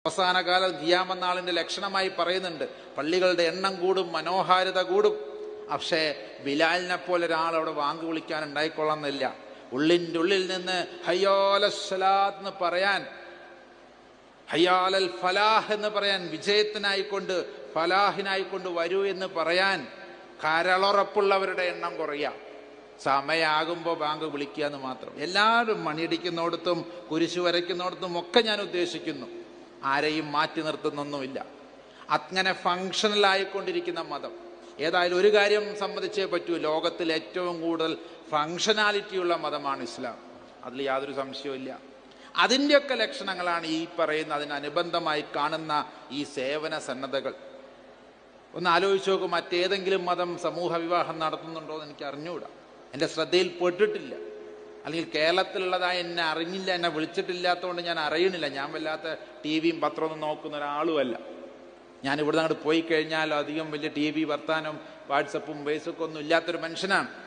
അവസാനകാല ഖിയാമത്ത് നാളിന്റെ ലക്ഷണമായി പറയുന്നുണ്ട്, പള്ളികളുടെ എണ്ണം കൂടും, മനോഹാരിത കൂടും. പക്ഷേ ബിലാലിനെ പോലെ ഒരാൾ അവിടെ വാങ്ക് വിളിക്കാൻ ഉണ്ടായിക്കൊള്ളുന്നില്ല. ഉള്ളിൻ്റെ ഉള്ളിൽ നിന്ന് ഹയ്യാലസ്സലാത്ത് എന്ന് പറയാൻ, ഹയ്യാലൽ ഫലാഹ് എന്ന് പറയാൻ, വിജയത്തിനായിക്കൊണ്ട് ഫലാഹിനായിക്കൊണ്ട് വരൂ എന്ന് പറയാൻ കരളുറപ്പുള്ളവരുടെ എണ്ണം കുറയാം. സമയാകുമ്പോൾ ബാങ്ക് വിളിക്കുക എന്ന് മാത്രം. എല്ലാവരും മണിയടിക്കുന്നിടത്തും കുരിശു വരയ്ക്കുന്നിടത്തും ഒക്കെ ഞാൻ ഉദ്ദേശിക്കുന്നു, ആരെയും മാറ്റി നിർത്തുന്നൊന്നുമില്ല. അങ്ങനെ ഫങ്ഷണലായിക്കൊണ്ടിരിക്കുന്ന മതം. ഏതായാലും ഒരു കാര്യം സമ്മതിച്ചേ പറ്റൂ, ലോകത്തിൽ ഏറ്റവും കൂടുതൽ ഫങ്ഷനാലിറ്റിയുള്ള മതമാണ് ഇസ്ലാം. അതിൽ യാതൊരു സംശയവും. അതിൻ്റെയൊക്കെ ലക്ഷണങ്ങളാണ് ഈ പറയുന്ന, അതിനനുബന്ധമായി കാണുന്ന ഈ സേവന സന്നദ്ധകൾ. ഒന്ന് ആലോചിച്ച് നോക്കും, മറ്റേതെങ്കിലും മതം സമൂഹ വിവാഹം നടത്തുന്നുണ്ടോ എന്ന് എനിക്ക് അറിഞ്ഞുകൂടാ, എൻ്റെ ശ്രദ്ധയിൽ പെട്ടിട്ടില്ല. അല്ലെങ്കിൽ കേരളത്തിലുള്ളതായി എന്നെ അറിഞ്ഞില്ല, എന്നെ വിളിച്ചിട്ടില്ലാത്തതുകൊണ്ട് ഞാൻ അറിയണില്ല. ഞാൻ വല്ലാത്ത ടി വിയും പത്രമൊന്നും നോക്കുന്ന ഒരാളുമല്ല. ഞാൻ ഇവിടെ അങ്ങോട്ട് പോയി കഴിഞ്ഞാൽ അധികം വലിയ ടി വി വർത്താനം, വാട്സപ്പും ഫേസ്ബുക്കും ഒന്നും ഇല്ലാത്തൊരു മനുഷ്യനാണ്.